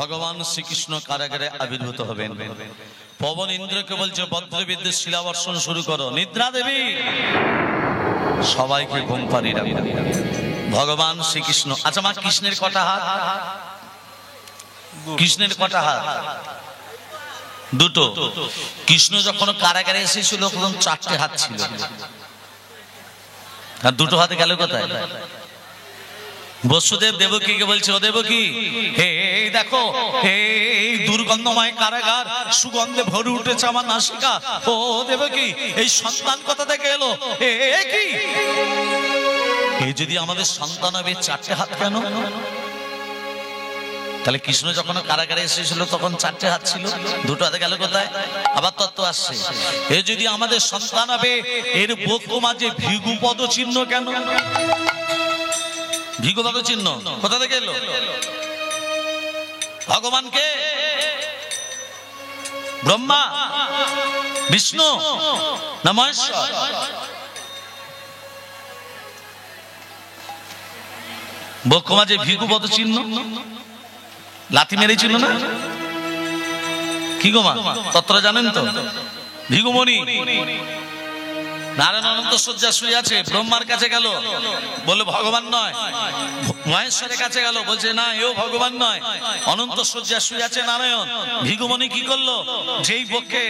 ভগবান শ্রীকৃষ্ণ কারাগারে আবির্ভূত হবেন। পবন ইন্দ্রকে বলছে বজ্রবিদ্যুৎ শিলাবর্ষণ শুরু করো। নিদ্রা দেবী সবাইকে ঘুম পাড়িয়ে রাখবে। ভগবান শ্রীকৃষ্ণ, আচ্ছা মা কৃষ্ণের কটা হাত? কৃষ্ণের কটা হাত? দুটো। কৃষ্ণ যখন কারাগারে এসেছিল তখন 4টে হাত ছিল, আর দুটো হাতে গেল কোথায়? বসুদেব দেবকীকে বলছে, ও দেবকী, হে দেখো এই দুর্গন্ধময় কারাগার, সুগন্ধে ভরে উঠেছে আমার নাসিকা। ও দেবকী, এই সন্তান কোথা থেকে এলো? কি এই যদি আমাদের সন্তান হবে, 4টে হাত কেন? তাহলে কৃষ্ণ যখন কারাগারে এসেছিল তখন 4টে হাত ছিল, দুটো হাতে গেল কোথায়? আবার তত্ত্ব আসছে, এ যদি আমাদের সন্তান হবে, এর বক্ষ মাঝে ভৃগুপদ চিহ্ন কেন? ভৃগুপদ চিহ্ন কোথা থেকে এলো? ভগবানকে ব্রহ্মা, বিষ্ণু না মহেশ্বর? বক্ষ মাঝে ভৃগুপদ চিহ্ন, লাথি মেরেছিল না? কি গো মা, তত্ত্ব জানেন তো? ভৃগুমণি নারায়ণ অনন্ত শয্যা শুয়ে আছে, ব্রহ্মার কাছে গেল, বললো ভগবান নয়। মহেশ্বরের কাছে গেল, বলছে না এও ভগবান নয়। অনন্ত শয্যা শুয়ে আছে নারায়ণ। ভৃগুমণি কি করলো? যেই পক্ষে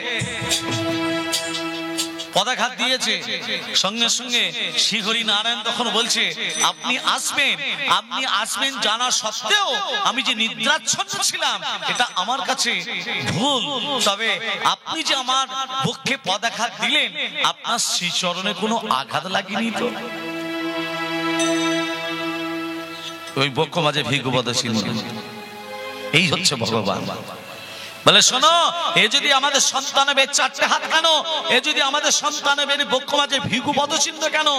পদাঘাত দিয়েছে, সঙ্গে সঙ্গে শ্রীহরি নারায়ণ তখন বলছে, আপনি আসবেন জানা সত্ত্বেও আমি যে নিদ্রাচ্ছন্ন ছিলাম এটা আমার কাছে ভুল, তবে আপনি যে আমার পক্ষে পদাঘাত দিলেন, আপনার শ্রীচরণে কোনো আঘাত লাগেনি তো? ওই বক্ষ মাঝে ভৃগুপদ চিহ্ন, এই হচ্ছে ভগবান। বলে শোনো, এ যদি আমাদের সন্তান হবে 4টে হাত কেন? এ যদি আমাদের সন্তান হবে, বক্ষ মাঝে ভৃগুপদ চিহ্ন কেন?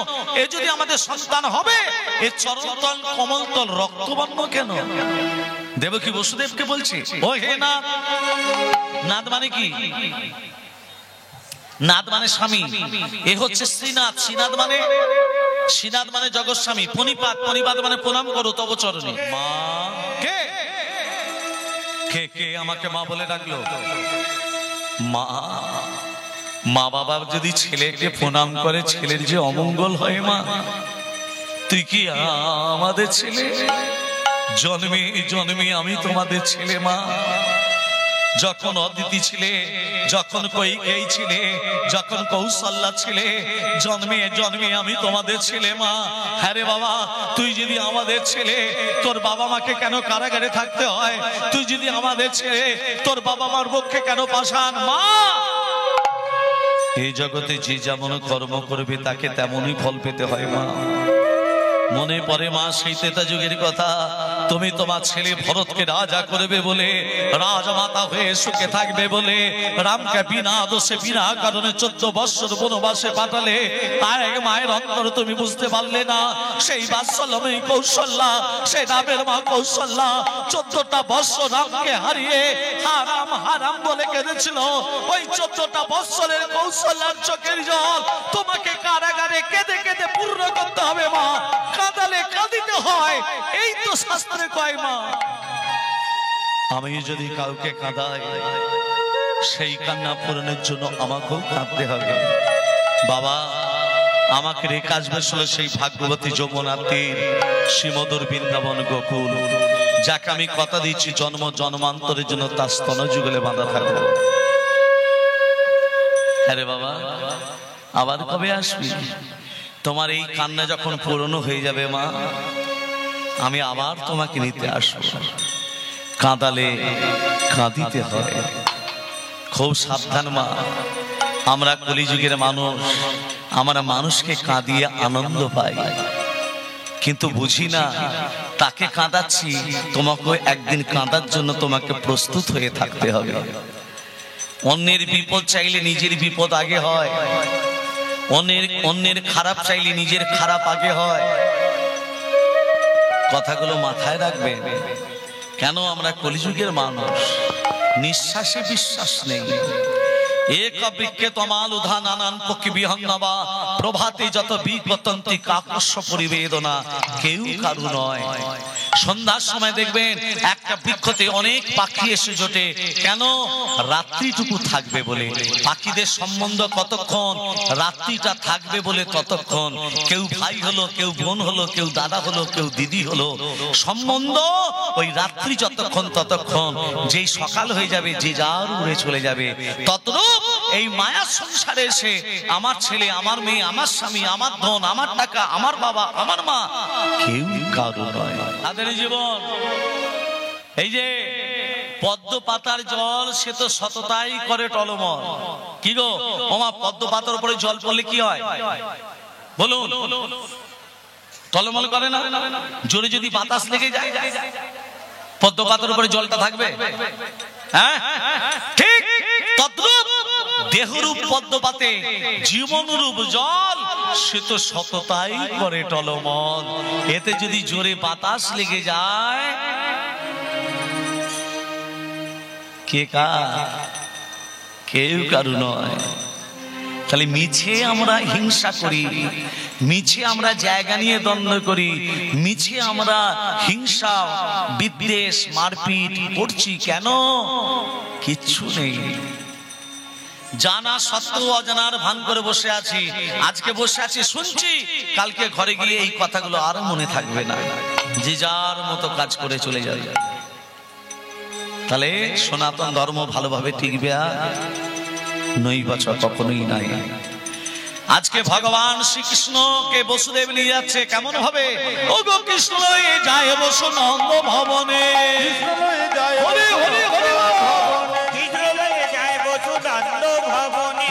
এ যদি আমাদের সন্তান হবে, এ চরণতল কমলতল রক্তবর্ণ কেন? দেবকী বসুদেবকে বলছে, ও হে নাথ। নাথ মানে কি? নাথ মানে স্বামী, এ হচ্ছে শ্রীনাথ। শ্রীনাথ মানে জগৎ স্বামী। পণিপাত মানে প্রণাম করো তব চরণে। মা কে? কে আমাকে মা বলে ডাকলো? মা বাবা যদি ছেলেকে প্রণাম করে, ছেলের যে অমঙ্গল হয় মা। তুই কি আমাদের ছেলে? জন্মে জন্মে আমি তোমাদের ছেলে মা। যখন অদিতি ছিলে, যখন কৈকেয়ী ছিলে, যখন কৌশল্যা ছিলে, জন্মে জন্মে আমি তোমাদের ছেলে মা। হ্যাঁ রে বাবা, তুই যদি আমাদের ছেলে, তোর বাবা মাকে কেন কারাগারে থাকতে হয়? তুই যদি আমাদের ছেলে, তোর বাবা মার পক্ষে কেন পাষাণ? মা, এই জগতে যে যেমন কর্ম করবে তাকে তেমনই ফল পেতে হয় মা। মনে পড়ে মা সেই ত্রেতা যুগের কথা। তুমি তোমার ছেলে ভরতকে রাজা করবে বলে, রাজমাতা হয়ে সুখে থাকবে বলে, রামকে বিনা দোষে বিনা কারণে 14 বৎসর বনবাসে পাঠালে। আর এক মায়ের অন্তর তুমি বুঝতে পারলে না। সেই বাৎসল্যময়ী কৌশল্যা, সেই রামের মা কৌশল্যা 14টা বৎসর রামকে হারিয়ে হারাম হারাম বলে কেঁদেছিল। ওই 14টা বৎসরের কৌশল্যার চোখের জল তোমাকে কারাগারে কেঁদে কেঁদে পূর্ণ করতে হবে মা। কাঁদালে কাঁদিতে হয়, এই তো শাস্ত্রে কয় মা। আমি যদি কাউকে কাঁদাই, সেই কান্না পূরণের জন্য আমাকেও কাঁদতে হবে। বাবা, আমাকে রেখে আসবে সেই ভাগ্যবতী যমুনা তীর, শ্রীমধুর বৃন্দাবন গোকুল, যাকে আমি কথা দিচ্ছি জন্ম জন্মান্তরের জন্য তার স্তন যুগলে বাঁধা থাকবো। আরে বাবা, আবার কবে আসবি? তোমার এই কান্না যখন পূরণ হয়ে যাবে মা, আমি আবার তোমাকে নিতে আসবো। কাঁদালে কাঁদিতে হয়, খুব সাবধান মা। আমরা কলিযুগের মানুষ, আমরা মানুষকে কাঁদিয়ে আনন্দ পাই, কিন্তু বুঝি না তাকে কাঁদাচ্ছি, তোমাকে একদিন কাঁদার জন্য তোমাকে প্রস্তুত হয়ে থাকতে হবে। অন্যের বিপদ চাইলে নিজের বিপদ আগে হয়, অন্যের খারাপ চাইলে নিজের খারাপ আগে হয়। কথাগুলো মাথায় রাখবে। কেন আমরা কলিযুগের মানুষ, নিঃশ্বাসে বিশ্বাস নেই। এক বৃক্ষে তমাল উধা নানান পক্ষী বিহঙ্গবা, প্রভাতে যত বিপতন্তি কাকস্য পরিবেদনা, কেউ কারু নয়। সন্ধ্যার সময় দেখবেন একটা বৃক্ষতে অনেক পাখি এসে জোটে, কেন? রাত্রিটুকু থাকবে বলে। পাখিদের সম্বন্ধ কতক্ষণ? রাত্রিটা থাকবে বলে ততক্ষণ। কেউ ভাই হলো, কেউ বোন হলো, কেউ দাদা হলো, কেউ দিদি হলো, সম্বন্ধ ওই রাত্রি যতক্ষণ ততক্ষণ। যেই সকাল হয়ে যাবে যে যার উড়ে চলে যাবে। ততরূপ এই মায়ার সংসারে এসে আমার ছেলে, আমার মেয়ে, আমার স্বামী, আমার ধন, আমার টাকা, আমার বাবা, আমার মা, কেউ কারো নয়। তাদের জীবন এই যে পদ্ম পাতার জল, সে তো সততাই করে টলমল। কি গো ওমা, পদ্ম পাতার উপরে জল পড়লে কি হয় বলুন? টলমল করে না? জোরে যদি বাতাস লেগে যায়, পদ্ম পাতার উপরে জলটা থাকবে? হ্যাঁ, ঠিক তদ্রূপ দেহরূপ পদ্ম পাতে জীবনরূপ জল, সে তো সততাই করে টলমল। এতে যদি জোরে বাতাস লেগে যায়, কে কেউ কারু নয়। তাহলে মিছে আমরা হিংসা করি, মিছে আমরা জায়গা নিয়ে দ্বন্দ্ব করি, মিছে আমরা হিংসা বিদ্বেষ মারপিট করছি। কেন? কিচ্ছু নেই। জানা সত্ত্বেও অজানার ভান করে বসে আছি। আজকে বসে আছি শুনছি, কালকে ঘরে গিয়ে এই কথাগুলো আর মনে থাকবে না, যে যার মতো কাজ করে চলে যাবে। তাহলে সনাতন ধর্ম ভালোভাবে টিকবে নই বছর কখনোই নাই। আজকে ভগবান শ্রীকৃষ্ণকে বসুদেব নিয়ে যাচ্ছে কেমন ভাবে? ও গো কৃষ্ণ যায় বসু নন্দ ভবনে, হরি হরি হরি কৃষ্ণ যায় বসু নন্দ ভবনে,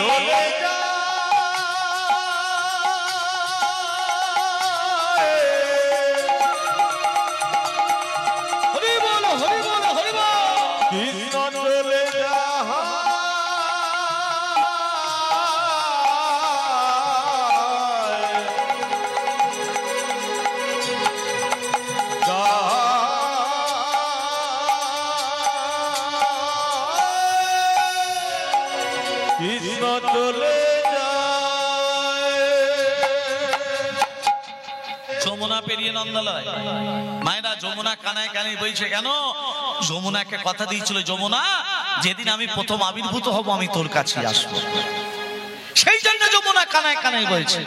হরি বল হরি বল হরি বল। কৃষ্ণ চলে কৃষ্ণ চলে যমুনা পেরিয়ে নন্দালয়। মায়েরা যমুনা কানায় কানায় বইছে কেন? যমুনাকে কথা দিয়েছিল, যমুনা যেদিন আমি প্রথম আবির্ভূত হব আমি তোর কাছে আসবো। সেই জন্য যমুনা কানায় কানায় বইছে।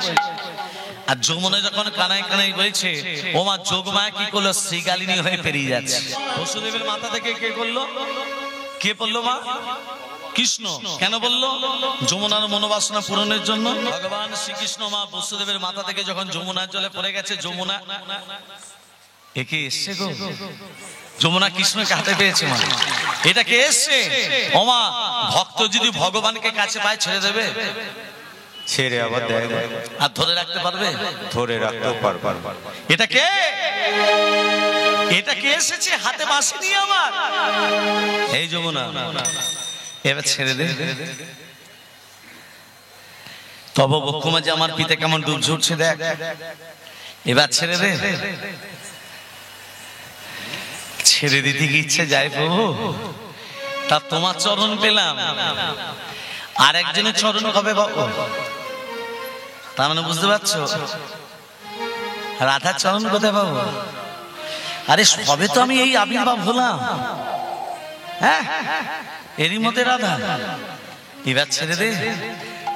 আর যমুনা যখন কানায় কানায় বইছে, ও মা যোগমায়া কি করলো? শ্রীগালিনী হয়ে পেরিয়ে যাচ্ছে। বসুদেবের মাথা থেকে কে করলো? কে বললো? মা কৃষ্ণ। কেন বললো? যমুনার মনোবাসনা পূরণের জন্য। ভগবান শ্রীকৃষ্ণ মা বসুদেবের মাথা থেকে যখন যমুনার জলে পড়ে গেছে, যমুনা একে এসছে গো, যমুনা কৃষ্ণকে হাতে পেয়েছে। মা এটা কে এসছে? ওমা ভক্ত যদি ভগবানকে কাছে পায় ছেড়ে দেবে? ছেড়ে আবার দেয়, আর ধরে রাখতে পারবে? ধরে রাখতেও পারবে। এটা কে? এটা কে এসেছে হাতে বাঁশি নিয়ে? আমার এই যমুনা, এবার ছেড়ে দে। তব বক্ষ মাঝে আমার পিতা কেমন ডুব ঝুটছে দেখ, এবার ছেড়ে দে। ছেড়ে দিতে কি ইচ্ছে যায় প্রভু? তা তোমার চরণ পেলাম, আর একজনের চরণ কবে পাবো? তার মানে বুঝতে পারছো রাধার চরণ কোথায় পাবো? আরে সবে তো আমি এই আবির্ভাব হলাম, হ্যাঁ এরই মধ্যে রাধা। এবার ছেড়ে দে।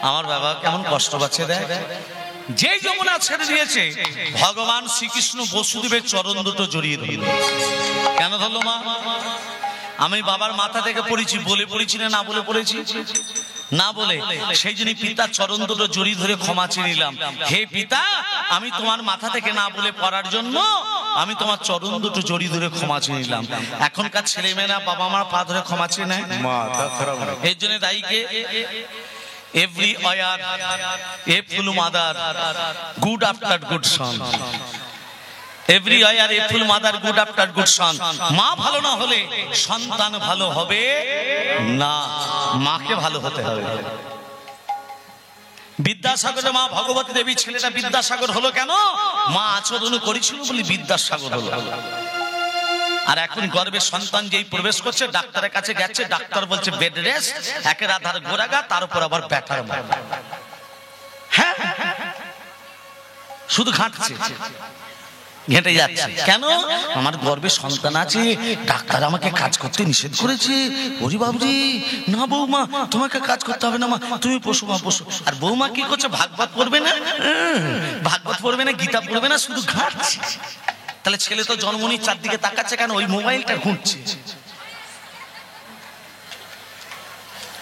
আমার বাবা কেমন কষ্ট পাচ্ছে দেখ। যে যমুনা ছেড়ে দিয়েছে, ভগবান শ্রীকৃষ্ণ বসুদেবের চরণ দুটো জড়িয়ে ধরল। কেন ধরলো? মা আমি বাবার মাথা থেকে পড়েছি, বলে পড়েছি না, না বলে পড়েছি? না বলে। সেই জন্য পিতার চরণ দুটো জড়িয়ে ধরে ক্ষমা চেয়ে নিলাম। হে পিতা, আমি তোমার মাথা থেকে না বলে পড়ার জন্য আমি তোমার চরণ দুটো জড়িয়ে ধরে ক্ষমা চেয়ে নিলাম। এখনকার ছেলে মেয়েরা বাবা মার পা ধরে ক্ষমা চেয়ে নেয়। এর জন্য দায়ীকে everywhere a full mother good after good son, everywhere a full mother good after good son। মা ভালো না হলে সন্তান ভালো হবে না, মাকে ভালো হতে হবে। বিদ্যাসাগরের মা ভগবতী দেবী ছেলেটা বিদ্যাসাগর হলো কেন? মা আচরণ করেছিল বলে বিদ্যাসাগর হলো। আর এখন গর্ভে সন্তান যেই প্রবেশ করছে, ডাক্তারের কাছে গেছে, ডাক্তার বলছে বেড রেস্ট, একের আধার গোড়াগা, তার উপর আবার ব্যাটার মা। হ্যাঁ শুধু ঘাঁটছে। ঘেঁটে যাচ্ছে কেন? আমার গর্ভে সন্তান আছে, ডাক্তার আমাকে কাজ করতে নিষেধ করেছে। ওরে বাবুজি, না বৌমা তোমাকে কাজ করতে হবে না, মা তুমি পশু মা পশু। আর বৌমা কি করছে? ভাগবত পড়বে না, ভাগবত পড়বে না, গীতা পড়বে না, শুধু ঘাটছে। তাহলে ছেলে তো জন্ম নিয়ে চারদিকে তাকাচ্ছে কেন? ওই মোবাইলটা ঘুরছে।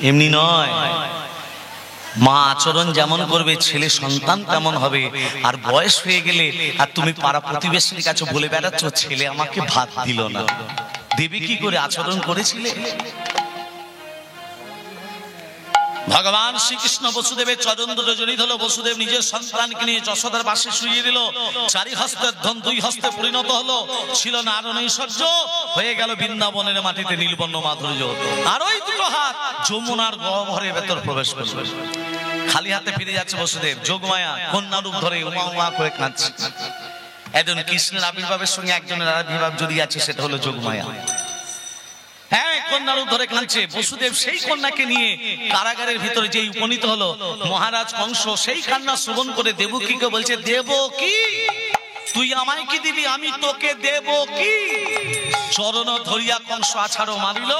এমনি নয়, মা আচরণ যেমন করবে ছেলে সন্তান তেমন হবে। আর বয়স হয়ে গেলে আর তুমি পাড়া প্রতিবেশীর কাছে বলে বেড়াচ্ছ ছেলে আমাকে ভাত দিল না, দেবে কি করে? আচরণ করেছিলে। ভগবান শ্রীকৃষ্ণ বসুদেবের চরণ দুটো জড়িত হলো। বসুদেব নিজের সন্তানকে নিয়ে যশোদার পাশে শুইয়ে দিল। চারি হস্তের ধন দুই হস্তে পরিণত হলো। ছিল না আরো নৈশ্বর্য, হয়ে গেল বৃন্দাবনের মাটিতে নীলবর্ণ মাধুর্য। আর ওই দুটো হাত যমুনার গহ্বরের ভেতর প্রবেশ করবে। খালি হাতে ফিরে যাচ্ছে বসুদেব। যোগমায়া কন্যা রূপ ধরে উমা উমা করে কাঁদছে। একজন কৃষ্ণের আবির্ভাবের সঙ্গে একজনের আবির্ভাব জড়িয়ে আছে, সেটা হলো যোগমায়া। হ্যাঁ, কন্যা রূপ ধরে কাঁদছে। বসুদেব সেই কন্যাকে নিয়ে কারাগারের ভিতরে যে উপনীত হলো, মহারাজ কংস সেই কান্না শ্রবণ করে দেবকীকে বলছে, দেবকী তুই আমায় কি দিবি, আমি তোকে দেব কি? চরণ ধরিয়া কংস আছাড়ো মারিল,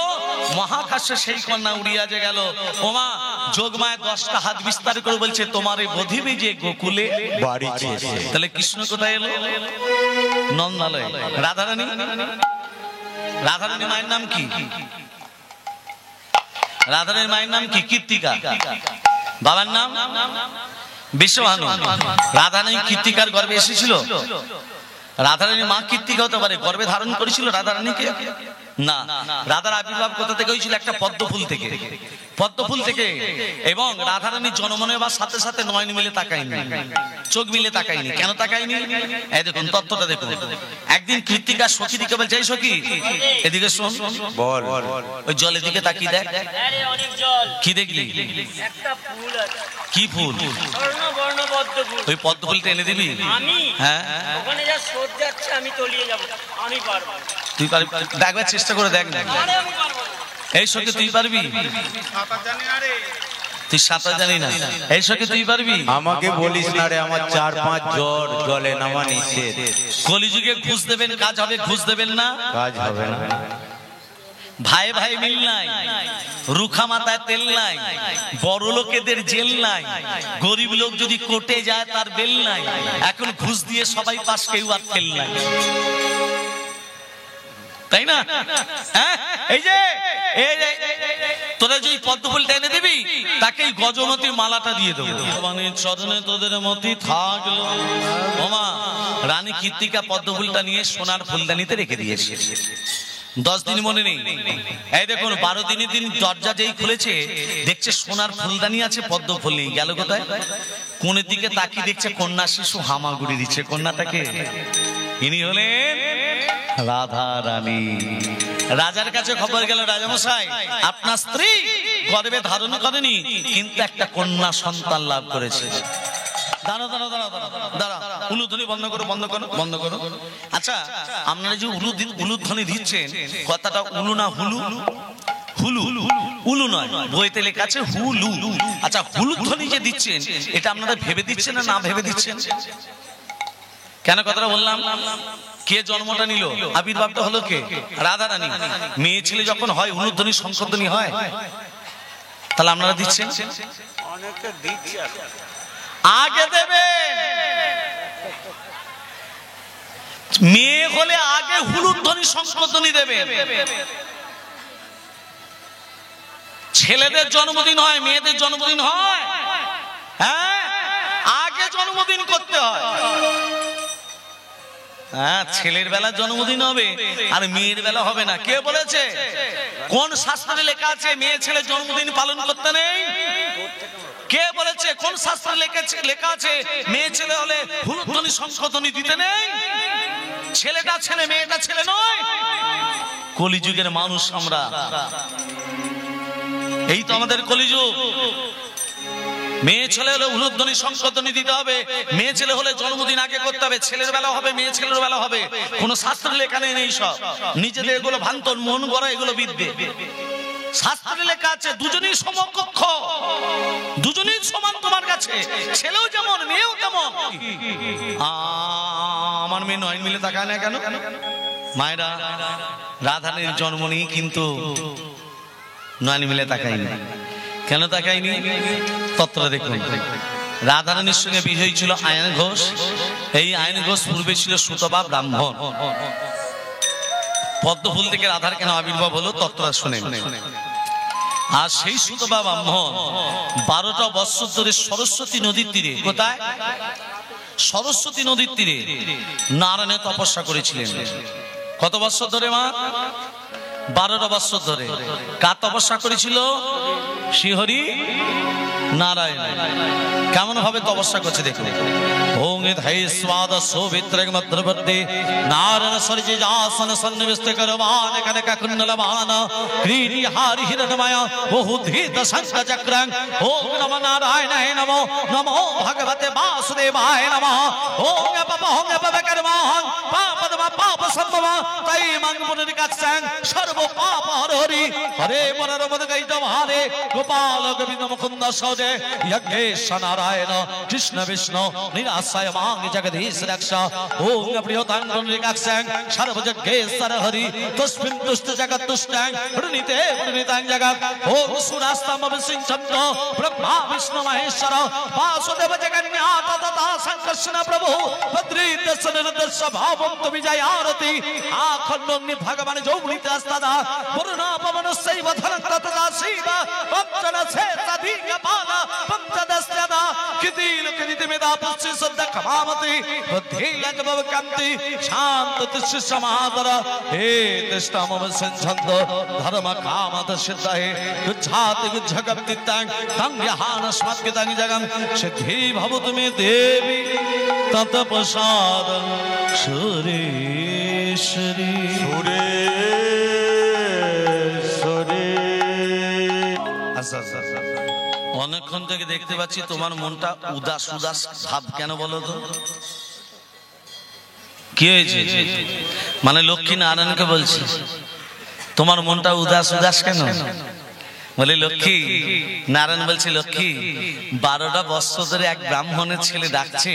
মহাকাশে সেই কন্যা উড়িয়া যে গেল। ওমা যোগমায় 10টা হাত বিস্তার করে বলছে, তোমারে বধিবে যে গোকুলে বাড়ি। তাহলে কৃষ্ণ কোথায় এলো? নন্দালয়। রাধারানী, রাধারানী মায়ের নাম কি? রাধারানীর মায়ের নাম কি? কীর্তিকা। বাবার নাম বিশ্বভানু। রাধারানী কীর্তিকার গর্ভে এসেছিল? রাধারানীর মা কীর্তিকা হতে পারে, গর্ভে ধারণ করেছিল রাধারানীকে? না, রাধার আবির্ভাব কোথা থেকে হয়েছিল? একটা পদ্ম ফুল থেকে। পদ্ম ফুল থেকে। এবং রাধারানীর জন্ম নেবার সাথে সাথে নয়ন মিলে তাকায়নি, চোখ মিলে তাকায়নি। কেন তাকায়নি? এই দেখুন তত্ত্বটা দেখুন। একদিন কৃত্তিকা সখীদিকে বলছে, এই সখী এদিকে শোন, বল। ওই জলের দিকে তাকিয়ে দেখ। কি দেখলি? কি ফুল? ওই পদ্ম ফুলটা এনে দিবি? হ্যাঁ, তুই পারবি? দেখবার চেষ্টা করে দেখ না। এই সখী তুই পারবি? তুই সাঁতার জানি না। এই সখী তুই পারবি? আমাকে বলিস না রে, আমার 4-5 জ্বর, জলে নামা নিষেধ। কলিযুগে ঘুষ দেবেন কাজ হবে, ঘুষ দেবেন না কাজ হবে না। ভাই ভাই মিল নাই, রুখা মাথায় তেল নাই, বড় লোকেদের জেল নাই, গরিব লোক যদি কোর্টে যায় তার বেল নাই। এখন ঘুষ দিয়ে সবাই পাস, কেউ আর ফেল নাই, তাই না? হ্যাঁ, এই যে তোরা যে পদ্ম ফুলটা এনে দিবি, তাকেই গজমতি মালাটা দিয়ে দেবো। ভগবানের চরণে তোদের মতি থাকলো। ওমা রানী কীর্তিকা পদ্ম ফুলটা নিয়ে সোনার ফুলদানিতে রেখে দিয়েছে। 10 দিন মনে নেই। এই দেখুন 12 দিনের দিন দরজা যেই খুলেছে, দেখছে সোনার ফুলদানি আছে, পদ্ম ফুল নেই। গেল কোথায়? কোণের দিকে তাকিয়ে দেখছে কন্যা শিশু হামাগুড়ি দিচ্ছে। কন্যাটাকে ইনি হলেন রাধা রানী। রাজার কাছে খবর গেল, রাজামশাই আপনার স্ত্রী গর্ভে ধারণ করেনি, কিন্তু একটা কন্যা সন্তান লাভ করেছে। দাঁড়া দাঁড়া দাঁড়া দাঁড়া, উলুধ্বনি বন্ধ করো, বন্ধ করো, বন্ধ করো। আচ্ছা আপনারা যে উলুধ্বনি দিচ্ছেন, কথাটা উলু না হুলু? হুলু, উলু নয়, বইতে লেখা আছে হুলু। আচ্ছা হুলুধ্বনি যে দিচ্ছেন, এটা আপনারা ভেবে দিচ্ছেন না ভেবে দিচ্ছেন? কেন কথাটা বললাম? কে জন্মটা নিল, আবির্ভাবটা হলো কে? রাধারানী। মেয়ে ছেলে যখন হয় উলুধ্বনি শঙ্করধ্বনি হয়, তাহলে আপনারা দিচ্ছেন? আগে দেবে। মেয়ে হলে আগে হুলুধ্বনি শঙ্করধ্বনি দেবে। ছেলেদের জন্মদিন হয়, মেয়েদের জন্মদিন হয়, হ্যাঁ আগে জন্মদিন করতে হয়। হ্যাঁ, ছেলের বেলা জন্মদিন হবে আর মেয়ের বেলা হবে না। কে বলেছে? কোন শাস্ত্রে লেখা আছে মেয়ে ছেলে জন্মদিন পালন করতে নেই? কে বলেছে? কোন শাস্ত্রে লেখা আছে মেয়ে ছেলে হলে হুলুধ্বনি শঙ্খধ্বনি দিতে নেই? ছেলেটা ছেলে, মেয়েটা ছেলে নয়। কলিযুগের মানুষ আমরা, এই তো আমাদের কলিযুগ। মেয়ে ছেলে হলে হুলুধ্বনি শঙ্খধ্বনি দিতে হবে, মেয়ে ছেলে হলে জন্মদিন আগে করতে হবে। ছেলের বেলা হবে, মেয়ে ছেলের বেলা হবে। কোন শাস্ত্রে লেখা নেই এই সব। নিজেদের এগুলো ভান্তর মন গড়া, এগুলো বিদ্যে। শাস্ত্রে লেখা আছে দুজনেই সমকক্ষ, দুজনেই সমান তোমার কাছে। ছেলেও যেমন, মেয়েও তেমন। আমার মেয়ে নয়ন মিলে তাকায় না কেন? মায়েরা, রাধারানীর জন্ম নিয়ে কিন্তু নয়ন মিলে তাকায়নি। কেন তাকায়নি? তত্ত্বটা দেখুন। রাধারানীর সঙ্গে বিজয়ী ছিল আয়ন ঘোষ। এই আয়ন ঘোষ পূর্বে ছিল সুতপা ব্রাহ্মণ। পদ্মফুল থেকে রাধার কেন আবির্ভাব হলো তত্ত্বটা শুনে। আর সেই সুতপা ব্রাহ্মণ 12টা বৎসর ধরে সরস্বতী নদীর তীরে, কোথায়? সরস্বতী নদীর তীরে নারায়ণে তপস্যা করেছিলেন। কত বৎসর ধরে মা? 12টা বৎসর ধরে। কার তপস্যা করেছিল? শ্রীহরি নারায়ণ। কেমন ভাবে তপস্যা করছে দেখুন। ওং ধাই স্বাদ সোভিত্রগ মধ্যবর্তী নারায়ণ সরিজে আসন সন্নিবিষ্ট করবান কনক কুণ্ডলবান ক্রীড়ি হারি হিরণময় বহুধৃত শঙ্খ চক্রং। ওং নমো নারায়ণায় নমো নমো ভগবতে বাসুদেবায় নমঃ। ওং পপহং পপকর্মহং পাপদম পাপ সম্ভব তৈ মং পুনরিকাৎসং সর্ব পাপ হরি হরে মনোরমদ গৈতভারে গোপাল গোবিন্দ মুকুন্দ সদে যজ্ঞেশ নারায়ণ কৃষ্ণ বিষ্ণু নিরাশয় মাং জগদীশ রক্ষ। ওং প্রিয়তাং পুনরিকাৎসং সর্বযজ্ঞেশ্বর হরি তস্মিন তুষ্ট জগৎ তুষ্টং প্রণীতে প্রণীতাং জগৎ। ওং সুরাস্তম বিসিঞ্চন্ত ব্রহ্মা বিষ্ণু মহেশ্বর বাসুদেব জগন্নাথ তথা সংকর্ষণ প্রভু ভদ্রীদর্শন দর্শ ভাবন্ত বিজয় আরতি আখণ্ডগ্নি ভগবান যৌবনিতে আস্তাদা বরুণ পবন শৈব ধনং তথা শিব পঞ্চন শেষাধি কপাল পঞ্চদস্যদা কিতিল কৃতি মেধা পুষ্টি সদ্য ক্ষমামতি বুদ্ধি লগ্ভব কান্তি শান্ত তুষ্য সমাদর হে তৃষ্ণামম সঞ্ছন্দ ধর্ম কামত সিদ্ধায়ে গুচ্ছাতি গুচ্ছগপ্তিতাং তং জ্ঞানস্মাৎকিতাং জগং সিদ্ধি ভবতু মে দেবী তৎপ্রসাদ সুরেশ্বরী। অনেকক্ষণ থেকে দেখতে পাচ্ছি তোমার মনটা উদাস উদাস ভাব কেন বলো তো? কি হয়েছে? মানে লক্ষ্মী নারায়ণকে বলছি তোমার মনটা উদাস উদাস কেন? বলে লক্ষ্মী, নারায়ণ বলছে লক্ষ্মী 12টা বৎসর ধরে এক ব্রাহ্মণের ছেলে ডাকছে,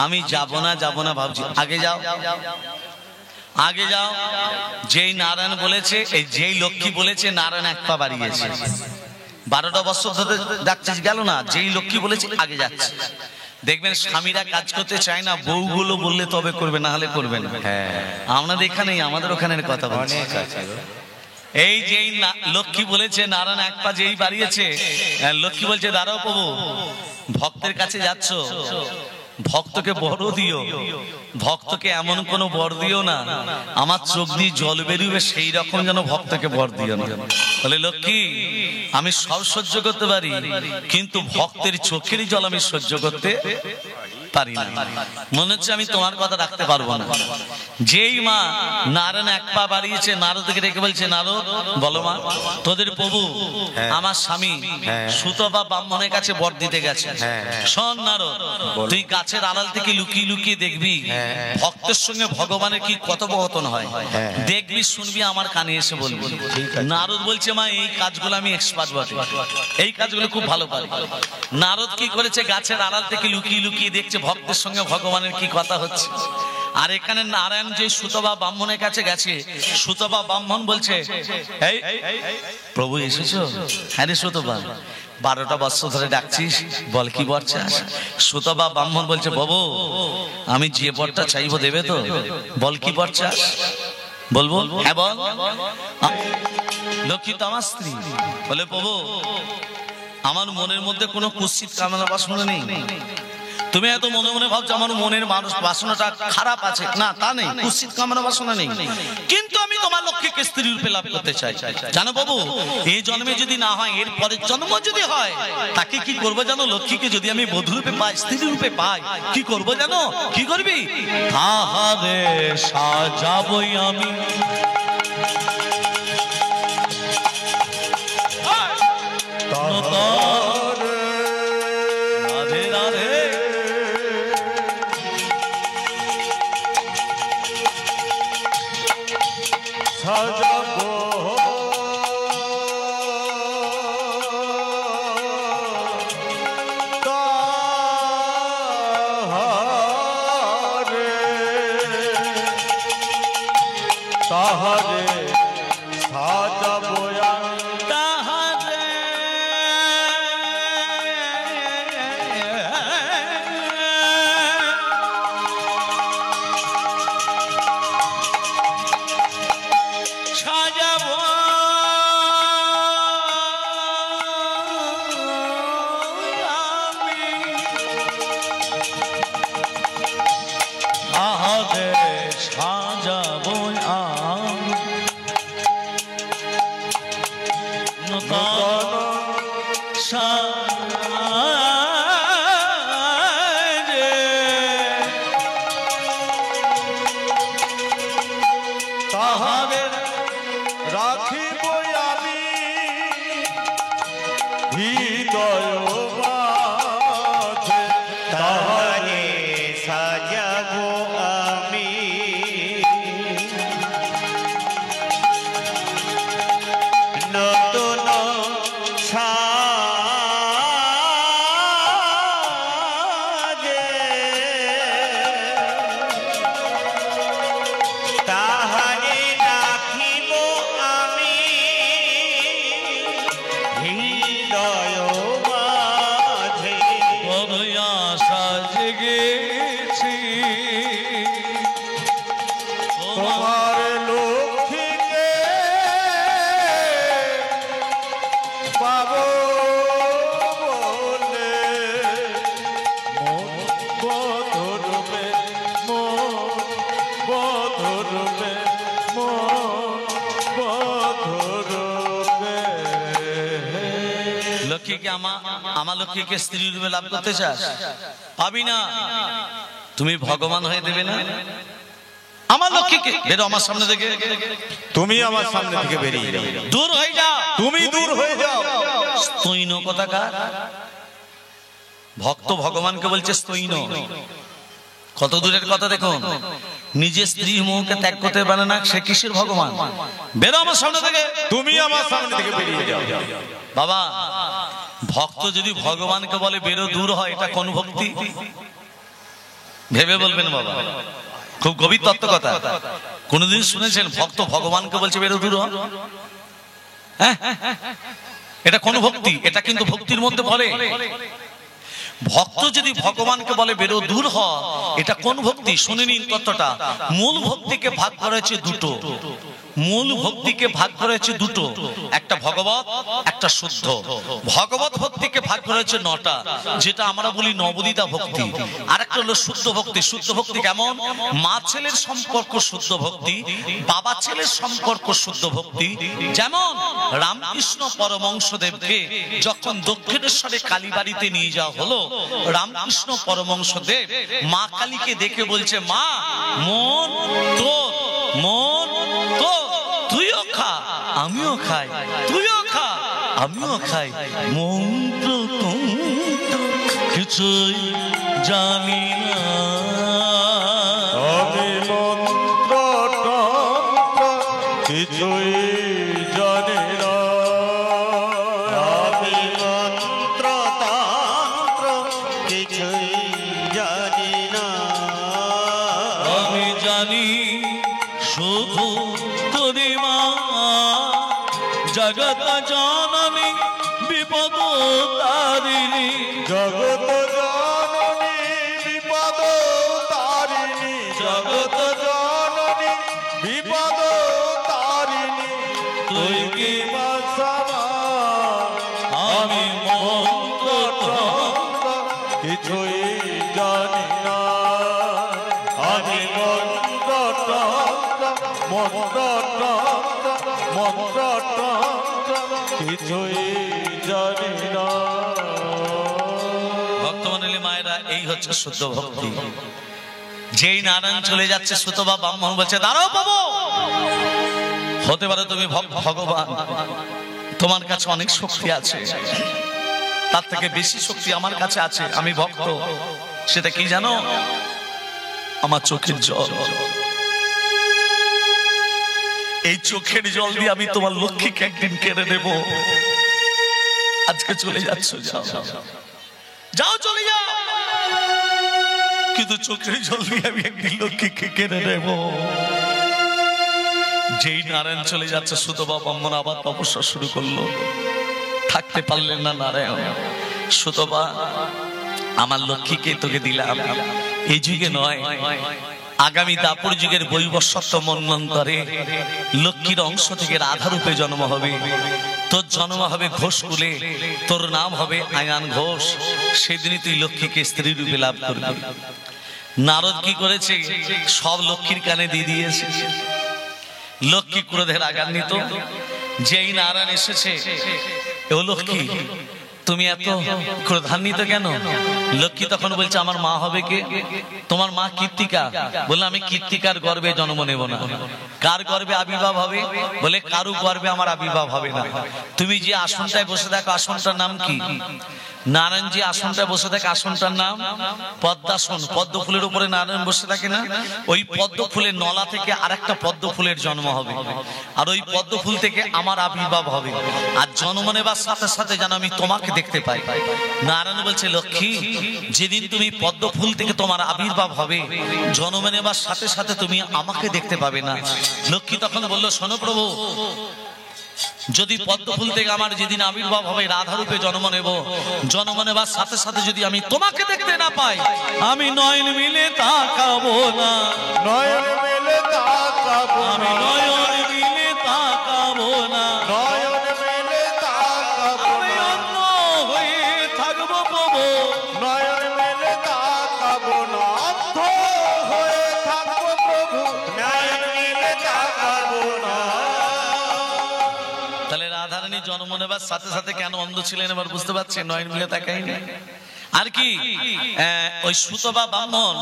আমি যাব না ভাবছি। আগে যাও আগে যাও। যেই নারায়ণ বলেছে, এই যেই লক্ষ্মী বলেছে নারায়ণ এক পা বাড়িয়েছে। 12টা বৎসর ধরে ডাকছিস গেল না, যেই লক্ষ্মী বলেছে আগে যাচ্ছে। দেখবেন স্বামীরা কাজ করতে চায় না, বউগুলো বললে তবে করবে, না হলে করবে না। আমাদের এখানেই, আমাদের ওখানের কথা বলছি। এই যেই লক্ষ্মী বলেছে নারায়ণ এক পা যেই বাড়িয়েছে, লক্ষ্মী বলছে দাঁড়াও প্রভু, ভক্তের কাছে যাচ্ছ, ভক্তকে বড় দিও, ভক্তকে এমন কোন বর দিও না আমার চোখ দিয়ে জল বেরিয়ে সেই রকম যেন ভক্তকে বর দিও না। বলে লক্ষ্মী, আমি সব সহ্য করতে পারি, কিন্তু ভক্তের চোখের জল আমি সহ্য করতে পারি না। মনে হচ্ছে আমি তোমার কথা রাখতে পারবো না। যেই মা নারায়ণ এক পা বাড়িয়েছে, নারদকে ডেকে বলছে নারদ বলো মা, তোদের প্রভু আমার স্বামী সুতপা ব্রাহ্মণের কাছে বর দিতে গেছে। শোন নারদ, তুই গাছের আড়াল থেকে লুকিয়ে লুকিয়ে দেখবি ভক্তের সঙ্গে ভগবানের কি কথোপকথন হয়, দেখবি শুনবি, আমার কানে এসে বলবি। নারদ বলছে মা এই কাজগুলো আমি এক্সপার্ট বটে, এই কাজগুলো খুব ভালো পারি। নারদ কি করেছে, গাছের আড়াল থেকে লুকিয়ে লুকিয়ে দেখছে ভক্তের সঙ্গে ভগবানের কি কথা হচ্ছে। আর এখানে নারায়ণ যে সুতপা ব্রাহ্মণের কাছে গেছে, সুতপা ব্রাহ্মণ বলছে এই প্রভু এসেছো? হ্যাঁ রে সুতপা, 12টা বৎসর ধরে ডাকছিস, বল কি বর চাস? সুতপা ব্রাহ্মণ বলছে বাবু, আমি যে বরটা চাইবো দেবে তো? বল কি বর চাস? বলবো হ্যাঁ বল। লক্ষ্মী তো আমার স্ত্রী। বলে প্রভু, আমার মনের মধ্যে কোনো কুৎসিত কামনা বাসনা নেই। তুমি এত মনে মনে ভাবছো আমার মনের মানুষ বাসনাটা খারাপ আছে, না তা নেই, কুৎসিত কামনা বাসনা নেই, কিন্তু আমি তোমার লক্ষ্মীকে স্ত্রী রূপে লাভ করতে চাই। জানো বাবু, এই জন্মে যদি না হয়, এর পরের জন্ম যদি হয়, তাকে কি করবো জানো? লক্ষ্মীকে যদি আমি বধূ রূপে পাই, স্ত্রী রূপে পাই, কি করবো জানো? কি করবি? তাহারে সাজাবই আমি তাহারে সাজাবো আমি তাহারে সাজাবো আমি তাহারে সাজাবো আমি নূতন সাজে তাহারে রাখিব আমি হৃদয় মাঝে তাহারে সাজাবো আমি নতুন সাজে তাহারে রাখিব আমি হৃদয় মাঝে বড়য়া সাজে গেছি তোমার লক্ষ্মীকে পাবো বলে মন বধরবে মন বধরবে মন বধরবে লক্ষ্মীকে আমার লক্ষ্মীকে স্ত্রী রূপে লাভ করতে চাস? পাবি না। তুমি ভগবান হয়ে দেবে না আমার লক্ষ্মীকে। বেরো আমার সামনে থেকে, তুমি আমার সামনে থেকে বেরিয়ে যাও, দূর হয়ে যাও, তুমি দূর হয়ে যাও। স্তৈন কথাকার ভক্ত ভগবানকে বলছে স্তৈন। কত দূরের কথা দেখুন। নিজের স্ত্রী মুখকে ত্যাগ করতে পারে না, সে কিসের ভগবান? বেরো আমার সামনে থেকে, তুমি আমার সামনে থেকে বেরিয়ে যাও। বাবা ভক্ত যদি ভগবানকে বলে বেরো দূর হয়, এটা কোন ভক্তি? ভেবে বলবেন বাবা, খুব গভীর তত্ত্ব কথা। কোনদিন শুনেছেন ভক্ত ভগবানকে বলছে বেরো দূর হ? হ্যাঁ, এটা কোন ভক্তি? এটা কিন্তু ভক্তির মধ্যে পড়ে। ভক্ত যদি ভগবানকে বলে বেরো দূর হ, এটা কোন ভক্তি? শুনে নিন তত্ত্বটা। মূল ভক্তিকে ভাগ করা হয়েছে দুটো। মূল ভক্তিকে ভাগ করা হয়েছে দুটো, একটা ভগবত, একটা শুদ্ধ। ভগবত ভক্তিকে ভাগ করা হয়েছে 9টা, যেটা আমরা বলি নবদিতা ভক্তি। আর একটা হলো শুদ্ধ ভক্তি। শুদ্ধ ভক্তি কেমন? মা ছেলের সম্পর্ক শুদ্ধ ভক্তি, বাবা ছেলের সম্পর্ক শুদ্ধ ভক্তি। যেমন রামকৃষ্ণ পরমহংসদেবকে যখন দক্ষিণেশ্বরে কালীবাড়িতে নিয়ে যাওয়া হলো, রামকৃষ্ণ পরমহংসদেব মা কালীকে দেখে বলছে, মা মন তোর, মন তোর, তুইও খা আমিও খাই, তুইও খা আমিও খাই, মন্ত্র তন্ত্র কিছুই জানি না, আমি মন্ত্র তন্ত্র কিছুই জানি না, আমি মন্ত্র তন্ত্র কিছুই জানি না, আমি জানি শুধু তোরি মা জগৎ জননী বিপদ তারিণী, জগত জননী বিপদ তারিণী, জগত জননী বিপদ তারিণী, তুই কি বাসনা আমি মন্ত্র তন্ত্র কিছুই জানি না, আমি মন্ত্র তন্ত্র মন্ত্র তন্ত্র মন্ত্র তন্ত্র কিছুই জানি না। ভক্তমণ্ডলী মায়েরা, এই হচ্ছে শুদ্ধ ভক্তি। যেই নারায়ণ চলে যাচ্ছে, সুতবা ব্রাহ্মণ বলছে, দাঁড়াও বাবু, হতে পারে তুমি ভগবান, তোমার কাছে অনেক শক্তি আছে, তার থেকে বেশি শক্তি আমার কাছে আছে, আমি ভক্ত। সেটা কি জানো? আমার চোখের জল। এই চোখের জল দিয়ে আমি তোমার লক্ষ্মীকে একদিন কেড়ে নেব। আজকে চলে যাচ্ছ, যাও যাও, চলে যাও, কিন্তু চোখের জল দিয়ে আমি একদিন লক্ষ্মীকে কেড়ে নেব। যেই নারায়ণ চলে যাচ্ছে সুতপা ব্রাহ্মণ আবার তপস্যা শুরু করলো। থাকতে পারলেন না নারায়ণ। সুতপা, আমার লক্ষ্মীকে তোকে দিলাম, এই যুগে নয়, আগামী দাপর যুগের বৈবস্বত্ব মন্বন্তরে লক্ষ্মীর অংশ থেকে রাধারূপে জন্ম হবে। তোর জন্ম হবে ঘোষকুলে, তোর নাম হবে আয়ান ঘোষ। সেদিনই তুই লক্ষ্মীকে স্ত্রী রূপে লাভ করবি। নারদ কি করেছে? সব লক্ষ্মীর কানে দিয়ে দিয়েছে। লক্ষ্মী ক্রোধে রাগান্বিত, যেই নারায়ণ এসেছে, ও লক্ষ্মী তুমি এত ক্রোধান্বিত কেন? লক্ষ্মী তখন বলছে আমার মা হবে কে? তোমার মা কীর্তিকা। বললো আমি কীর্তিকার গর্ভে জন্ম নেব না। কার গর্ভে আবির্ভাব হবে? বলে কারু গর্ভে আমার আবির্ভাব হবে না। তুমি যে আসনটায় বসে থাকো আসনটার নাম কি? নারায়ণ যে আসনটায় বসে থাকে আসনটার নাম পদ্মাসন। পদ্ম ফুলের উপরে নারায়ণ বসে থাকে না? ওই পদ্ম ফুলের নলা থেকে আরেকটা পদ্ম ফুলের জন্ম হবে, আর ওই পদ্ম ফুল থেকে আমার আবির্ভাব হবে। আর জন্ম নেবার সাথে সাথে যেন আমি তোমাকে দেখতে পাই। নারায়ণ বলছে লক্ষ্মী, যেদিন তুমি পদ্ম ফুল থেকে তোমার আবির্ভাব হবে, জন্ম নেবার সাথে সাথে তুমি আমাকে দেখতে পাবে না। লক্ষ্মী তখন বললো শোনো প্রভু, যদি পদ্ম ফুল থেকে আমার যেদিন আবির্ভাব হবে, রাধারূপে জন্ম নেব, জন্ম নেবার সাথে সাথে যদি আমি তোমাকে দেখতে না পাই, আমি নয়ন মিলে তাকাবো না। নয়ন মেলে তাকাবো আমি না, নয়ন মিলে তাকাবো না। নয়ন মেলে তাকাবো আমি না, অন্য হয়ে থাকবো প্রভু। নয়ন মেলে তাকাবো না, অন্ধ হয়ে থাকবো প্রভু, নয়ন মেলে তাকাবো না। তাহলে রাধারানী জন্ম নেবার সাথে সাথে কেন অন্ধ ছিলেন এবার বুঝতে পারছেন? নয়ন মিলে তাকাইনি। আর কি ওই সুতপা ব্রাহ্মণ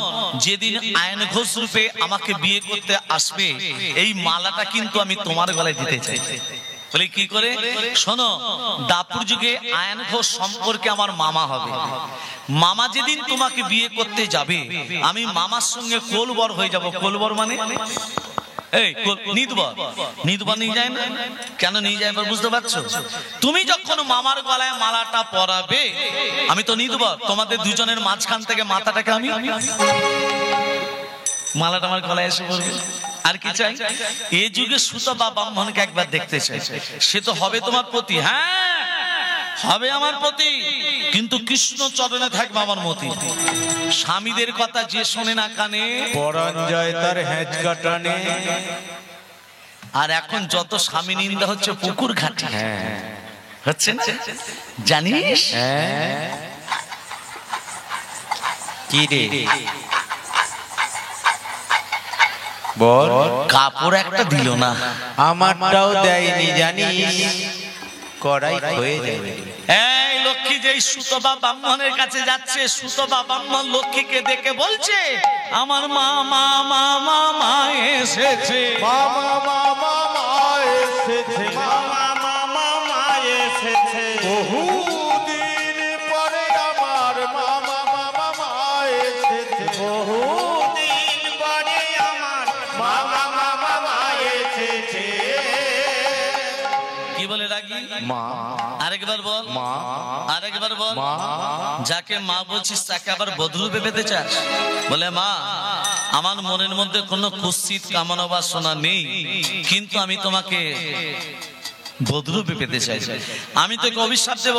যেদিন আয়ন ঘোষ রূপে আমাকে বিয়ে করতে আসবে, এই মালাটা কিন্তু আমি তোমার গলায় দিতে চাই। বলে কি করে? শোনো, দাপুর যুগে আয়ন ঘোষ সম্পর্কে আমার মামা হবে। মামা যেদিন তোমাকে বিয়ে করতে যাবে, আমি মামার সঙ্গে কোলবর হয়ে যাব। কোলবর মানে এই নিদবর নিয়ে যায় না? কেন নিয়ে যায় এবার বুঝতে পারছো? তুমি যখন মামার গলায় মালাটা পরাবে, আমি তো নিদবর, তোমাদের দুজনের মাঝখান থেকে মাথাটাকে আমি মালাটা আমার গলায় এসে পড়বে। আর কি চাই? এই যুগে সুতপা ব্রাহ্মণকে একবার দেখতে চাই। সে তো হবে তোমার প্রতি, হ্যাঁ হবে আমার প্রতি, কিন্তু কৃষ্ণ চরণে থাকবে আমার মতি। স্বামীদের কথা যে শোনে না কানে, পরাণ যায় তার হ্যাঁচ কাটানে। আর এখন যত স্বামী নিন্দা হচ্ছে পুকুর ঘাটে হচ্ছে না, জানিস? কি রে বল? কাপড় একটা দিল না, আমারটাও দেয়নি জানিস, কড়াই হয়ে যাবে। এই লক্ষ্মী যেই সুতপা ব্রাহ্মণের কাছে যাচ্ছে, সুতপা ব্রাহ্মণ লক্ষ্মীকে দেখে বলছে আমার মা মা মা মা মা এসেছে। মামা মামা মা এসেছে, মামা মামা মা এসেছে, বহুদিন পরে আমার মামা মামা মা এসেছে, বহুদিন পরে আমার মামা মামা মা এসেছে। কি বলে রাগি? মা আরেকবার বল, মা আরেকবার বল। মা যাকে মা বলছিস তাকে আবার বধূরূপে পেতে চাস? বলে মা, আমার মনের মধ্যে কোনো কুৎসিত কামনা বাসনা নেই, কিন্তু আমি তোমাকে বধূরূপে পেতে চাই। আমি তোকে অভিশাপ দেব,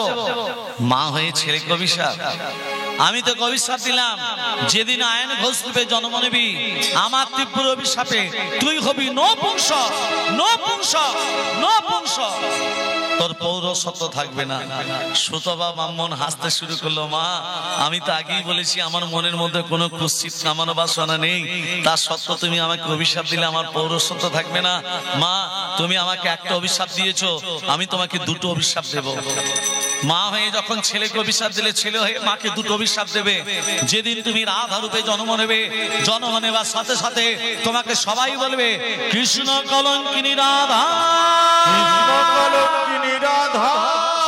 মা হয়ে ছেলেকে অভিশাপ। আমি তোকে অভিশাপ দিলাম, যেদিন আয়ন ঘোষ রূপে জন্ম নিবি, আমার তীব্র অভিশাপে তুই হবি নপুংসক, নপুংসক, নপুংসক। তোর পৌরসত্ব থাকবে না। সুতপা ব্রাহ্মণ হাসতে শুরু করলো, মা আমি তো আগেই বলেছি আমার মনের মধ্যে কোনো কুৎসিত কামনা বাসনা নেই, তার সত্ত্বেও তুমি আমাকে অভিশাপ দিলে আমার পৌরসত্ব থাকবে না। মা তুমি আমাকে একটা অভিশাপ দিয়েছো, আমি তোমাকে দুটো অভিশাপ দেব। মা হয়ে যখন ছেলেকে অভিশাপ দিলে, ছেলে হয়ে মাকে দুটো অভিশাপ দেবে। যেদিন তুমি রাধা রূপে জন্ম নেবে, জন্ম নেবার সাথে সাথে তোমাকে সবাই বলবে কৃষ্ণ কলঙ্কিনী রাধা, কৃষ্ণ কলঙ্কিনী রাধা,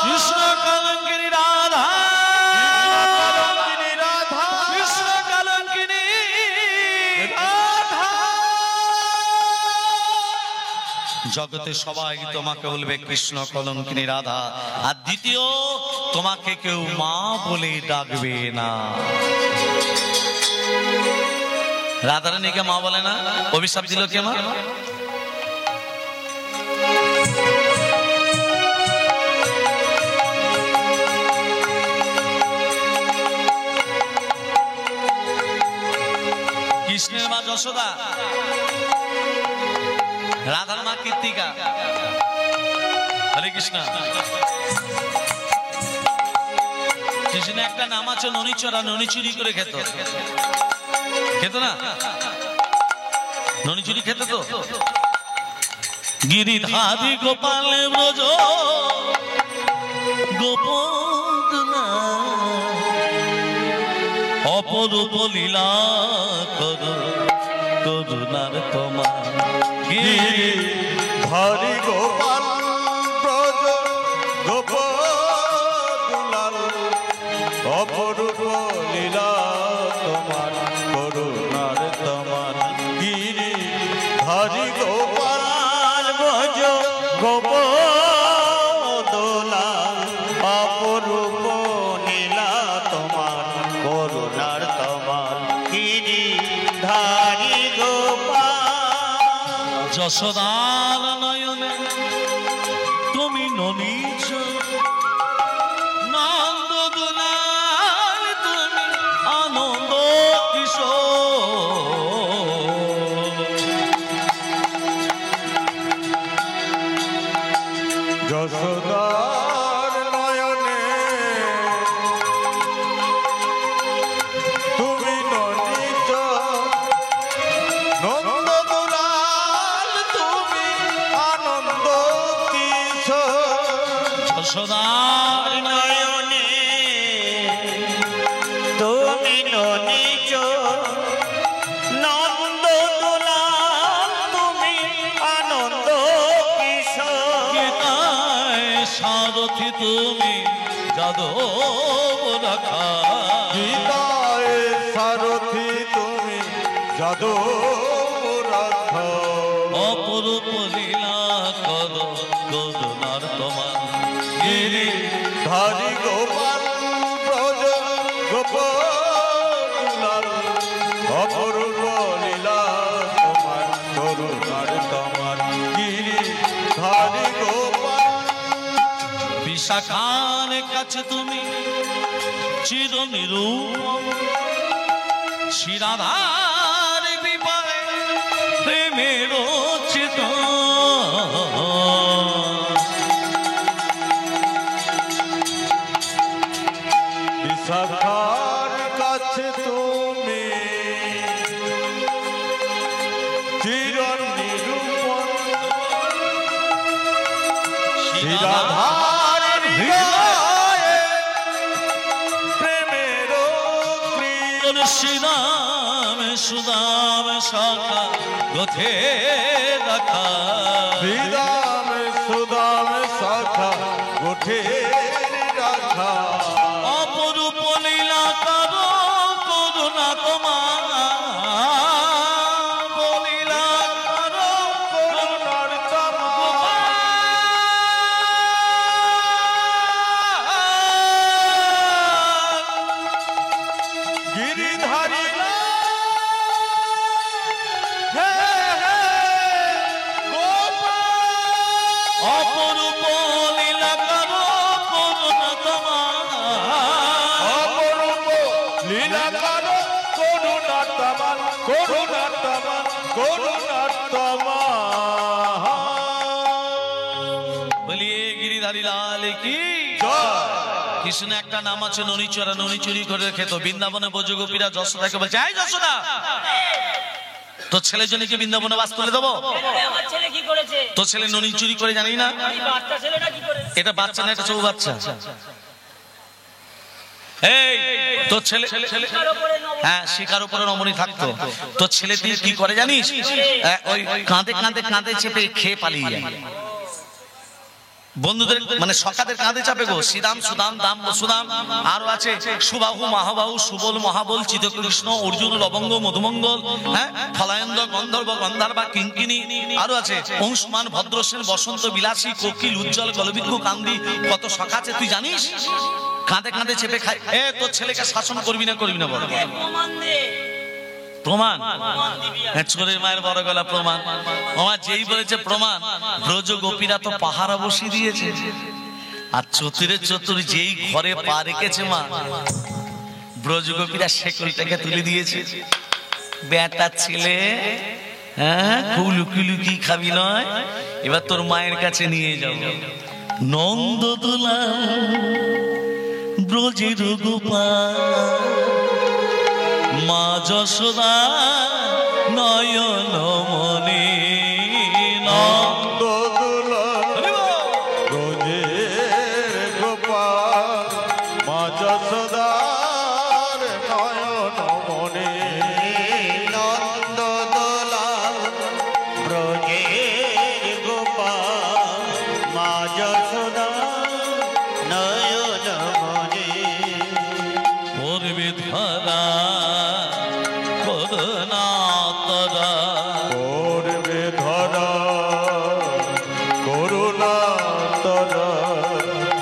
কৃষ্ণ কলঙ্কিনী রাধা, কলঙ্কিনী রাধা, কৃষ্ণ কলঙ্কিনী রাধা। জগতে সবাই তোমাকে বলবে কৃষ্ণ কলঙ্কিনী রাধা। আর দ্বিতীয়, তোমাকে কেউ মা বলে ডাকবে না। রাধারানীকে মা বলে না, অভিশাপ দিল কে? মা কৃষ্ণের মা যশোদা, রাধার মা কীর্তিকা। হরে কৃষ্ণ। কৃষ্ণ একটা নাম আছে ননিচরা, ননি চুরি করে খেত, খেত না? ননি চুরি খেত তো। গিরিধারী গোপাল ব্রজ গোপদনা অপরূপ লীলা কর করুণার তোমার। হরি গোপাল ব্রজ গোপদুলাল অপরূপ লীলা তোমার করুণার তোমার। গিরি হরি গোপাল ব্রজ গোপদুলাল অপরূপ লীলা তোমার করুণার তোমার। গিরি ধারি গোপাল যশোদার নয়নে তুমি ননীচ, নন্দ দুলাল তুমি আনন্দ কিশোর। যশোদার নয়নে তুমি ননীচ, নন্দ দুলাল তুমি আনন্দ কিশোর। যশোদার নয়নে তুমি ননীচ, নন্দ দুলাল তুমি আনন্দ কিশোর। গীতায় সারথি তুমি যাদব রাখা। গীতায় সারথি তুমি যাদব রাখা। অপরূপ লীলা কর করুণার তোমার। গিরি ধারি গোপাল ব্রজ গোপদুলাল অপরূপ লীলা তোমার করুণার তোমার। গিরি ধারি গোপাল বিশাখার কাছে তুমি চির নিরূপ, শিরাধার বিপারে প্রেমের চিত। বিশাখার কাছে তুমি চির নিরূপণ, শিরাধার হৃদয়ে প্রেমের ক্রিয়া। শ্রীরাম সুদাম শাখা গথে রাখা। শ্রীরাম সুদাম শাখা উঠে রাখা। অপরূপ লীলা করো করুণা তোমার। লীলা করো করুণার তোমার। গিরিধারী হে হে গোপাল। অপরূপ লীলা করো করুণা তোমার। অপরূপ লীলা করো করুণার তোমার, করুণার তোমার, করুণার তোমার। বলিয়ে গিরিধারী লাল কি জয়। কৃষ্ণ একটা নাম আছে ননিচরা, ননি চুরি করে খেত। বৃন্দাবনে ব্রজগোপীরা যশোদাকে বলছে, এই যশোদা, তোর ছেলের জন্য কি বৃন্দাবনে বাস তুলে দেবো? আমার ছেলে কি করেছে? তোর ছেলে ননি চুরি করে জানি না? এই বাচ্চা ছেলেটা কি করেছে? এটা বাচ্চা না, এটা চৌ বাচ্চা। এই তোর ছেলে, তার উপরে নব- হ্যাঁ শিকার উপরে রমণী থাকতো। তোর ছেলে তুই কি করে জানিস? ওই কাঁদে কাঁদে কাঁদে চেপে খেয়ে পালিয়ে যায়। বন্ধুদের মানে সখাদের কাঁধে চাপে গো। শ্রীরাম সুদাম দাম সুদাম, আরো আছে সুবাহু মহাবাহু সুবল মহাবল চিতকৃষ্ণ অর্জুন লবঙ্গ মধুমঙ্গল, হ্যাঁ ফলায়ন্দ গন্ধর্ব গন্ধার্বা কিঙ্কিনী, আরো আছে অংশমান ভদ্রসেন বসন্ত বিলাসী কোকিল উজ্জ্বল গলবিজ্ঞ কান্দি। কত সখা আছে তুই জানিস? কাঁধে কাঁধে চেপে খায়। তোর ছেলেকে শাসন করবি না করবি না বল? প্রমাণ দে। প্রমাণ? প্রমাণ দিবি আর। চোরের মায়ের বড় গলা প্রমাণ। আমার যেই বলেছে প্রমাণ, ব্রজ গোপীরা তো পাহারা বসিয়ে দিয়েছে। আর চতুরে চতুর যেই ঘরে পা রেখেছে মা, ব্রজ গোপীরা শেকলটাকে তুলে দিয়েছে। বেটা ছেলে, হ্যাঁ, খুব লুকি লুকি খাবি নয়, এবার তোর মায়ের কাছে নিয়ে যাও। নন্দদোলা ব্রজের গোপাল, মা যশোদা নয়ন মনে। নন্দদোলা ব্রজের গোপাল, মা যশোদার নয়ন মনে। নন্দদোলা ব্রজের গোপাল, মা যশোদা নয়ন মনে। পূর্বে ধরা করুণা তরা, করবে ধরা করুণা তরা,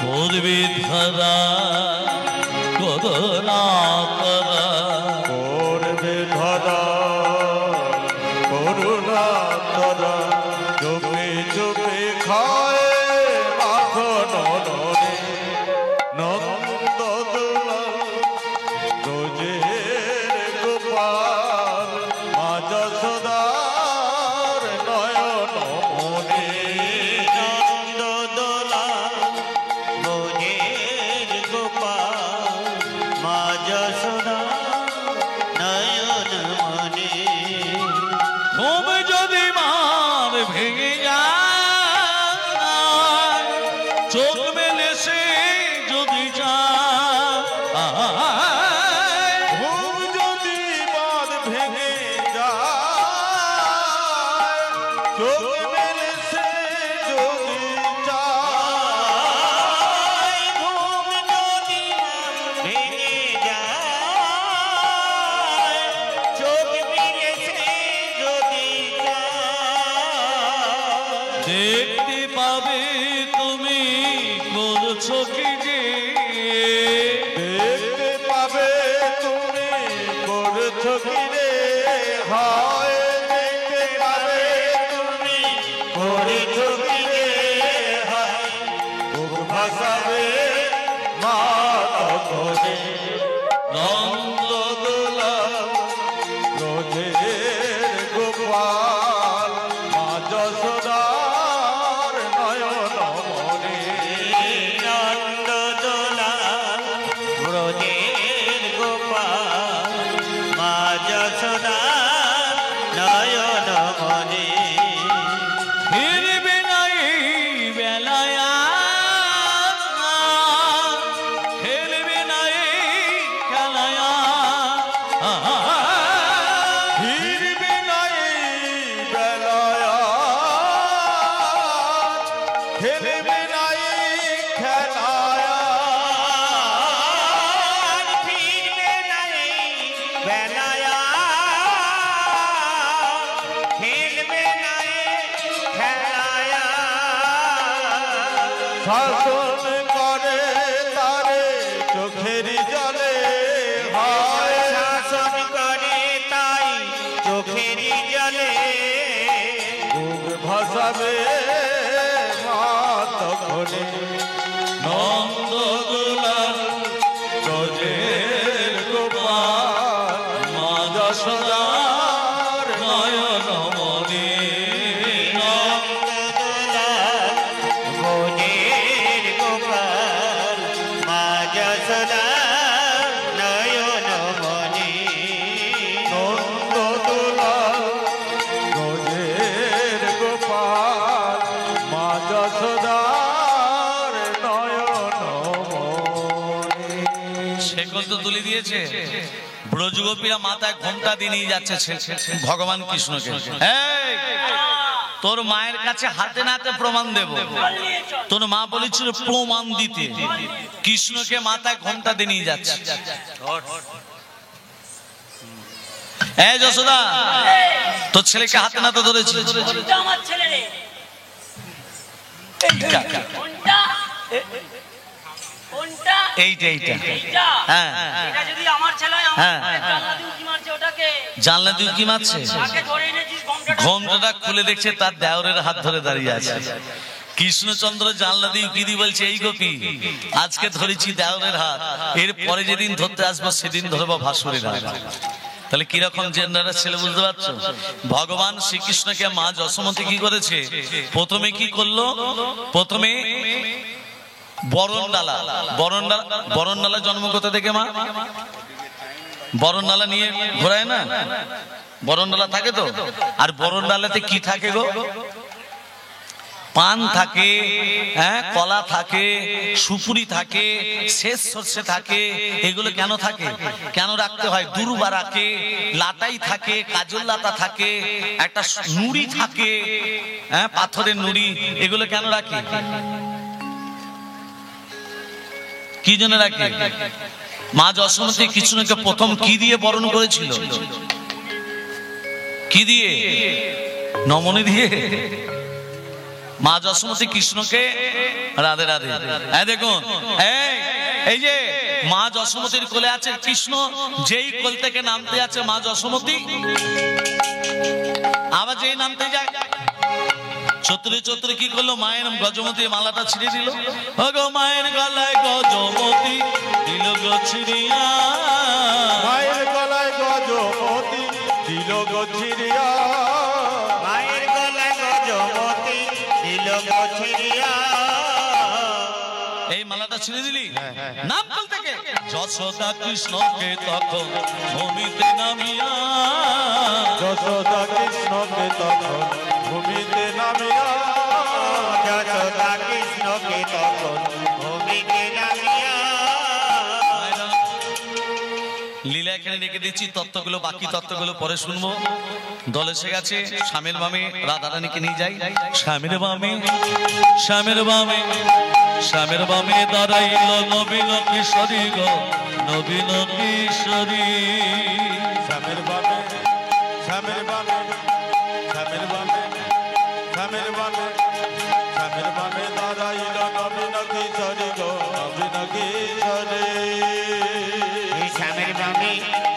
পূর্বে ধরা করুণা তরা, করবে ধরা করুণা তরা। চোখে চোখে খায় মাখন নরে। নন্দদোলা ব্রজের গোপাল, মা যশোদার নয়ন মনে। নন্দদোলা ব্রজের গোপাল, মা যশোদা নয়ন মনে। ঘুম যদি মার ভেঙে যায়, চোখ মেলে সে যদি যায়, ঘুম যদি বাঁধ ভেঙে যায়, চোখ মেলে সে যদি চায়। ঘুম যদি ভেঙে যায়, চোখ মেলে সে যদি চায়। দেখতে পাবে তুমি করছো কি যে, দেখতে পাবে তুমি করছো কি রে, হয় দেখতে পাবে তুমি করছো কি রে, হয় বুক ভাসাবে মা তখনে। নন্দদোলা ব্রজের গোপাল, মা যশোদার নয়ন মনে। নন্দদোলা ব্রজের গোপাল, মা যশোদা নয়ন মনে। ফিরবে না এই বেলায় আর, খেলবে না এই খেলায় আর। ফিরবে না এই বেলায় আর, খেলবে না এই খেলায় আর। ফিরবে না এই বেলায়, খেলবে না এই খেলায়। শাসন করে তারে চোখের জলে, হয় শাসন করে তাই চোখের জলে। বুক ভাসাবে মা তখনে। নন্দদোলা ব্রজের গোপাল, মা যশোদার নয়ন মনে। নন্দদোলা ব্রজের গোপাল, মা যশোদা নয়ন মনে। নন্দদোলা ব্রজের গোপাল, মা যশোদার নয়ন মনে। শেকল তো তুলে দিয়েছে, ব্রজগোপীরা মাথায় ঘোমটা দিয়ে নিয়ে যাচ্ছে ভগবান কৃষ্ণকে। এই, তোর মায়ের কাছে হাতে নাতে প্রমাণ দেব। তোর মা বলেছিল প্রমাণ দিতে, কৃষ্ণকে মাথায় ঘোমটা দিয়ে নিয়ে যাচ্ছে। এই যশোদা, তোর ছেলেকে হাতে নাতে ধরেছিল। কোনটা আমার ছেলে রে? কোনটা? কোনটা? এইটা এইটা, এইটা? হ্যাঁ এটা যদি আমার ছেলে হয়, হ্যাঁ। আমার জানলা দিয়ে উঁকি মারছে ওটাকে। জানলা দিয়ে কি মারছে? তাকে ধরে এনেছিস ঘোমটাটা। ঘোমটাটা খুলে দেখছে তার দেওরের হাত ধরে দাঁড়িয়ে আছে। কৃষ্ণচন্দ্র জানলা দিয়ে উকি দিয়ে বলছে, এই গোপী, আজকে ধরেছি দেওরের হাত, এর পরে যেদিন ধরতে আসবো সেদিন ধরবো ভাসুরের হাত। তাহলে কিরকম জেন্ডার ছেলে বুঝতে পারছো? ভগবান শ্রীকৃষ্ণকে মা যশোমতী কি করেছে? প্রথমে কি করলো? প্রথমে বরণডালা জন্ম কোথা থেকে মা? বরণডালা নিয়ে ঘোরায় না? বরণডালা থাকে তো। আর বরণডালাতে কি থাকে গো? পান থাকে, হ্যাঁ, কলা থাকে, সুপুরি থাকে, শেষ সর্ষে থাকে। এগুলো কেন থাকে? কেন রাখতে হয়? দুর্বা রাখে, লাটাই থাকে, কাজল লাটা থাকে, একটা নুড়ি থাকে, হ্যাঁ, পাথরের নুড়ি। এগুলো কেন রাখে? কি জন্য রাখে? মা যশোমতী কৃষ্ণকে প্রথম কি দিয়ে বরণ করেছিল? কি দিয়ে? নমনী দিয়ে। মা যশোমতী কৃষ্ণকে, রাধে রাধে, হ্যাঁ দেখুন, এই যে মা যশোমতীর কোলে আছে কৃষ্ণ, যেই কোল থেকে নামতে আছে মা যশোমতী, আবার যেই নামতে যায় চতুরে চতুরে কি করলো? মায়ের গজমতী মালাটা ছিঁড়ে দিল। গো মায়ের গলায় গজমতী দিল গো ছিড়িয়া, মায়ের গলায় গজমতী দিল গো ছিড়িয়া, মায়ের গলায় গজমতী দিল গো ছিড়িয়া। এই মালাটা ছিঁড়ে দিলি নাম কোল থেকে। যশোদা কৃষ্ণকে তখন ভূমিতে নামিয়া, যশোদা কৃষ্ণকে তখন ভূমিতে নামিয়া, যশোদা কৃষ্ণকে তখন ভূমিতে নামিয়া। লীলা এখানে রেখে দিচ্ছি, তত্ত্বগুলো বাকি তত্ত্বগুলো পরে শুনবো। দল এসে গেছে, স্বামীর বামে রাধারানীকে নিয়ে যাই। স্বামীর বামে, স্বামীর বামে, স্বামীর বামে দাঁড়াইল নবীন কিশোরী গো, নবীন কিশোরী। স্বামীর বামে, স্বামীর বামে, স্বামীর বামে, স্বামীর বামে, স্বামীর বামে দাঁড়াইল নবীন কিশোরী গো, নবীন কিশোরী। স্বামীর বামে,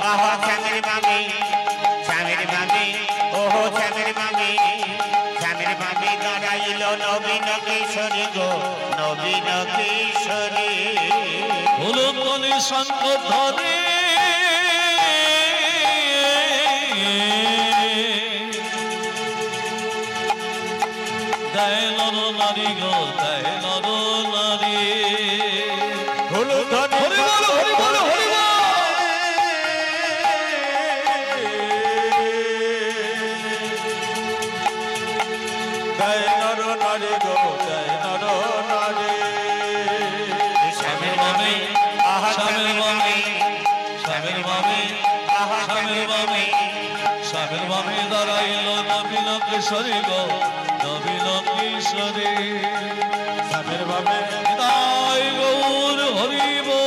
আহ স্বামীর বামে, স্বামীর বামে, ওহ স্বামীর বামে, স্বামীর বামে দাঁড়াইল নবীন কিশোরী গো, নবীন কিশোরী। হলো তলে শঙ্খ ধরে, দেয় নর নারী গো, দেয় নর নারী। হলুদ ধনে হরি বল, হরি বল, হরি বল। জয় নর নারী গো, জয় নর নারী। স্বামীর বামে, আহ স্বামীর বামে, স্বামীর বামে, স্বামীর বামে, স্বামীর বামে দাঁড়াইল নবীন কিশোরী গো, নবীন কিশোরী। স্বামীর বামে, তাই গৌর হরি বল।